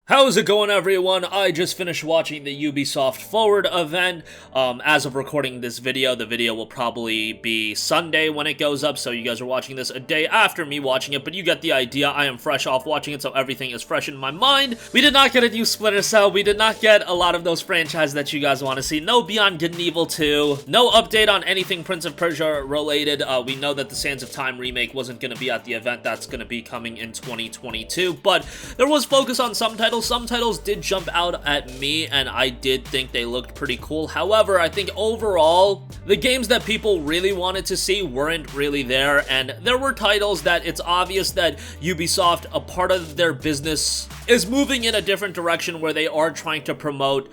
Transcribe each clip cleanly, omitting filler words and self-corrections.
How's it going, everyone? I just finished watching the Ubisoft Forward event. As of recording this video, the video will probably be Sunday when it goes up, so you guys are watching this a day after me watching it, but you get the idea. I am fresh off watching it, so everything is fresh in my mind. We did not get a new Splinter Cell. We did not get a lot of those franchises that you guys want to see. No Beyond Good and Evil 2. No update on anything Prince of Persia related. We know that the Sands of Time remake wasn't going to be at the event. That's going to be coming in 2022, but there was focus on some titles. Some titles did jump out at me, and I did think they looked pretty cool. However, I think overall, the games that people really wanted to see weren't really there, and there were titles that it's obvious that Ubisoft, a part of their business, is moving in a different direction where they are trying to promote,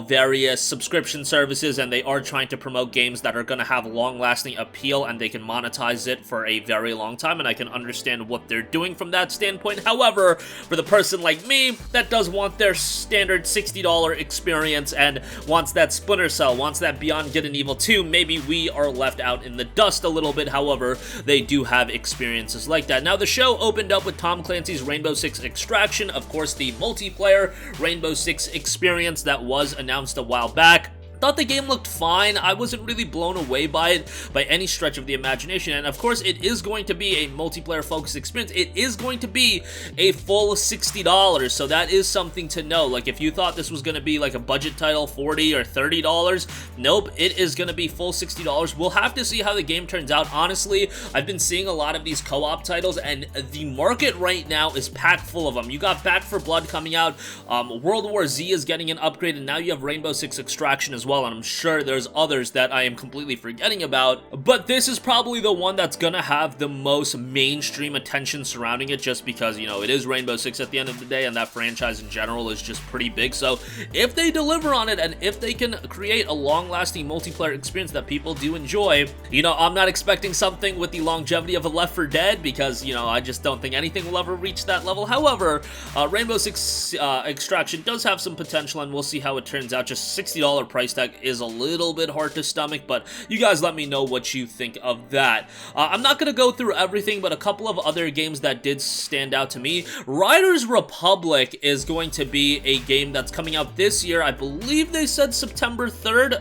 various subscription services, and they are trying to promote games that are going to have long-lasting appeal, and they can monetize it for a very long time, and I can understand what they're doing from that standpoint. However, for the person like me that does want their standard $60 experience and wants that Splinter Cell, wants that Beyond Good and Evil 2, maybe we are left out in the dust a little bit. However, they do have experiences like that. Now, the show opened up with Tom Clancy's Rainbow Six Extraction, of course, the multiplayer Rainbow Six experience that was announced a while back. Thought the game looked fine. I wasn't really blown away by it by any stretch of the imagination, and of course it is going to be a multiplayer focused experience. It is going to be a full $60, so that is something to know. Like, if you thought this was going to be like a budget title, $40 or $30, nope, it is going to be full $60. We'll have to see how the game turns out. Honestly, I've been seeing a lot of these co-op titles, and the market right now is packed full of them. You got Back 4 Blood coming out, World War Z is getting an upgrade, and now you have Rainbow Six Extraction as well, and I'm sure there's others that I am completely forgetting about, but this is probably the one that's gonna have the most mainstream attention surrounding it, just because, you know, it is Rainbow Six at the end of the day, and that franchise in general is just pretty big. So if they deliver on it, and if they can create a long-lasting multiplayer experience that people do enjoy, you know, I'm not expecting something with the longevity of a Left 4 Dead, because, you know, I just don't think anything will ever reach that level. However, Rainbow Six Extraction does have some potential, and we'll see how it turns out. Just $60 price tag is a little bit hard to stomach, but you guys let me know what you think of that. I'm not going to go through everything, but a couple of other games that did stand out to me. Riders Republic is going to be a game that's coming out this year. I believe they said September 3rd.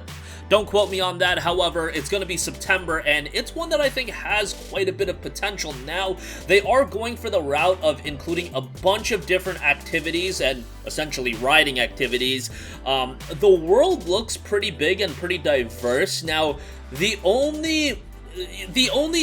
Don't quote me on that. However, it's going to be September, and it's one that I think has quite a bit of potential. Now, they are going for the route of including a bunch of different activities and essentially riding activities. The world looks pretty big and pretty diverse. Now, the only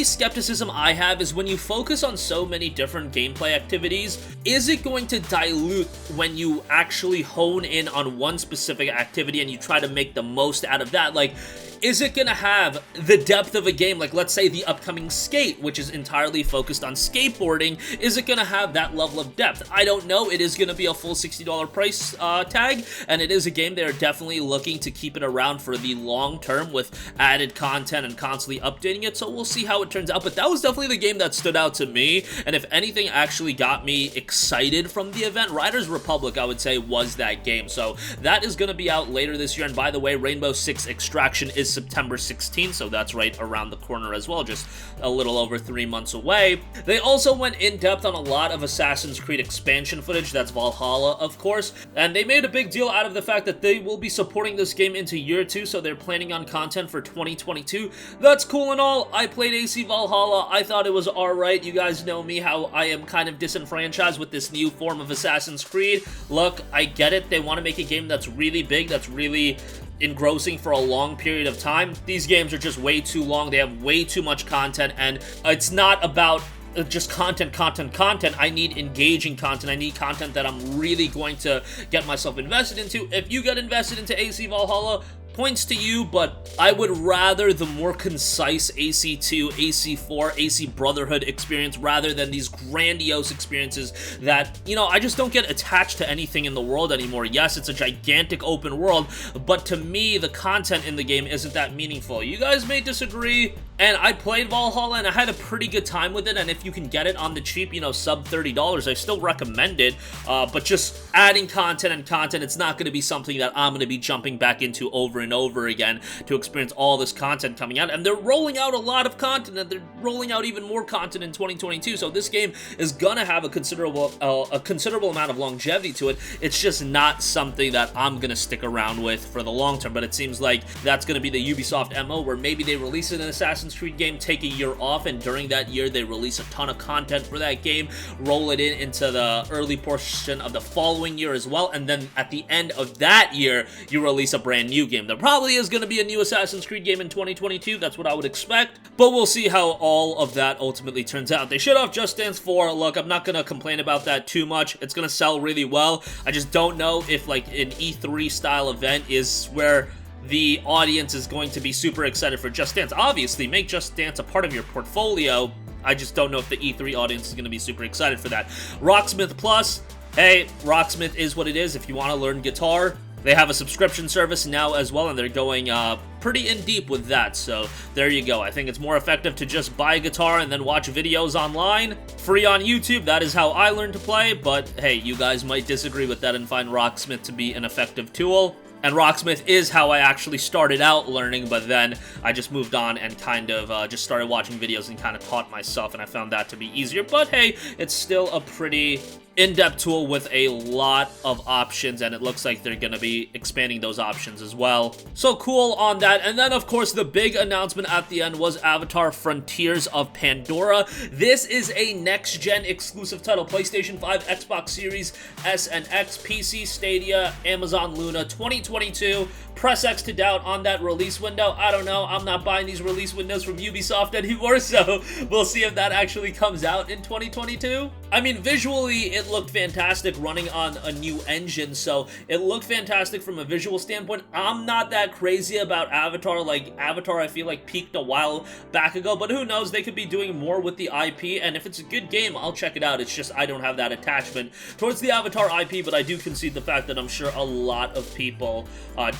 skepticism I have is when you focus on so many different gameplay activities, is it going to dilute when you actually hone in on one specific activity and you try to make the most out of that? Like, is it going to have the depth of a game? Like, let's say the upcoming Skate, which is entirely focused on skateboarding, is it going to have that level of depth? I don't know. It is going to be a full $60 price tag, and it is a game they are definitely looking to keep it around for the long term with added content and constantly updating it, so we'll see how it turns out. But that was definitely the game that stood out to me, and if anything actually got me excited from the event, Riders Republic, I would say, was that game. So that is going to be out later this year, and by the way, Rainbow Six Extraction is September 16th, so that's right around the corner as well, just a little over 3 months away. They also went in depth on a lot of Assassin's Creed expansion footage. That's Valhalla, of course, and they made a big deal out of the fact that they will be supporting this game into year 2, so they're planning on content for 2022. That's cool and all. I played AC Valhalla. I thought it was alright. You guys know me, how I am kind of disenfranchised with this new form of Assassin's Creed. Look, I get it. They want to make a game that's really big, that's really engrossing for a long period of time. These games are just way too long. They have way too much content, and it's not about just content. I need engaging content. I need content that I'm really going to get myself invested into. If you get invested into AC Valhalla, points to you, but I would rather the more concise AC2, AC4, AC Brotherhood experience rather than these grandiose experiences that, you know, I just don't get attached to anything in the world anymore. Yes, it's a gigantic open world, but to me, the content in the game isn't that meaningful. You guys may disagree, And I played Valhalla, and I had a pretty good time with it, and if you can get it on the cheap, you know, sub $30, I still recommend it, but just adding content, it's not going to be something that I'm going to be jumping back into over and over again to experience all this content coming out, and they're rolling out a lot of content, and they're rolling out even more content in 2022, so this game is going to have a considerable amount of longevity to it. It's just not something that I'm going to stick around with for the long term, but it seems like that's going to be the Ubisoft MO, where maybe they release an Assassin's Creed game, take a year off, and during that year they release a ton of content for that game, roll it into the early portion of the following year as well, and then at the end of that year you release a brand new game. There probably is going to be a new Assassin's Creed game in 2022, that's what I would expect, but we'll see how all of that ultimately turns out. They showed off Just Dance 4. Look, I'm not going to complain about that too much. It's going to sell really well. I just don't know if like an E3 style event is where the audience is going to be super excited for Just Dance. Obviously, make Just Dance a part of your portfolio. I just don't know if the E3 audience is going to be super excited for that. Rocksmith Plus, hey, Rocksmith is what it is. If you want to learn guitar, they have a subscription service now as well, and they're going pretty in deep with that, so there you go. I think it's more effective to just buy a guitar and then watch videos online, free on YouTube. That is how I learned to play, but hey, you guys might disagree with that and find Rocksmith to be an effective tool. And Rocksmith is how I actually started out learning, but then I just moved on and kind of just started watching videos and kind of taught myself, and I found that to be easier. But hey, it's still a pretty in-depth tool with a lot of options, and it looks like they're going to be expanding those options as well. So cool on that. And then, of course, the big announcement at the end was Avatar Frontiers of Pandora. This is a next-gen exclusive title. PlayStation 5, Xbox Series S and X, PC, Stadia, Amazon Luna, 2022. Press X to doubt on that release window. I don't know. I'm not buying these release windows from Ubisoft anymore, so we'll see if that actually comes out in 2022. I mean, visually, it looked fantastic running on a new engine, so it looked fantastic from a visual standpoint. I'm not that crazy about Avatar. Like, Avatar, I feel like peaked a while back ago, but who knows? They could be doing more with the IP, and if it's a good game, I'll check it out. It's just I don't have that attachment towards the Avatar IP, but I do concede the fact that I'm sure a lot of people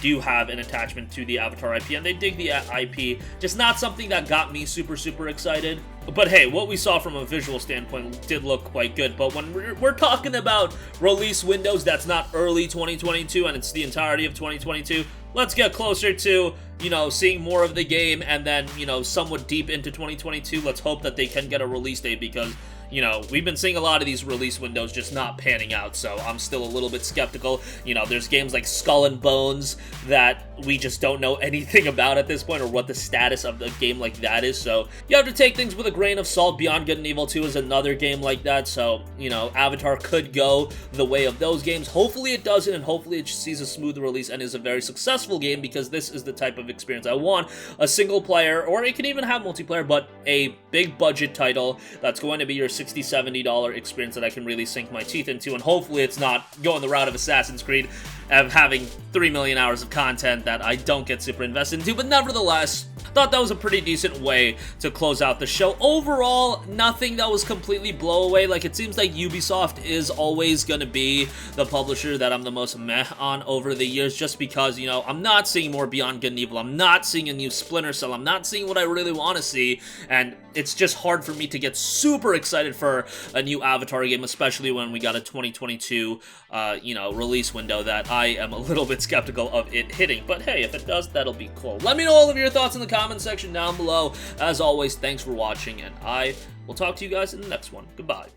do have an attachment to the Avatar IP, and they dig the IP. Just not something that got me super excited. But hey, what we saw from a visual standpoint did look quite good. But when we're talking about release windows that's not early 2022 and it's the entirety of 2022, let's get closer to, you know, seeing more of the game, and then, you know, somewhat deep into 2022, let's hope that they can get a release date, because, you know, we've been seeing a lot of these release windows just not panning out, so I'm still a little bit skeptical. You know, there's games like Skull and Bones that we just don't know anything about at this point, or what the status of the game like that is, so you have to take things with a grain of salt. Beyond Good and Evil 2 is another game like that, so, you know, Avatar could go the way of those games. Hopefully it doesn't, and hopefully it sees a smooth release and is a very successful game, because this is the type of experience I want. A single player, or it can even have multiplayer, but a big budget title that's going to be your $60, $70 experience that I can really sink my teeth into, and hopefully it's not going the route of Assassin's Creed of having 3 million hours of content that I don't get super invested into, but nevertheless, thought that was a pretty decent way to close out the show. Overall, nothing that was completely blow away. Like, it seems like Ubisoft is always going to be the publisher that I'm the most meh on over the years, just because, you know, I'm not seeing more Beyond Good and Evil, I'm not seeing a new Splinter Cell, I'm not seeing what I really want to see, and it's just hard for me to get super excited for a new Avatar game, especially when we got a 2022, you know, release window that I am a little bit skeptical of it hitting. But hey, if it does, that'll be cool. Let me know all of your thoughts in the comment section down below. As always, thanks for watching, and I will talk to you guys in the next one. Goodbye.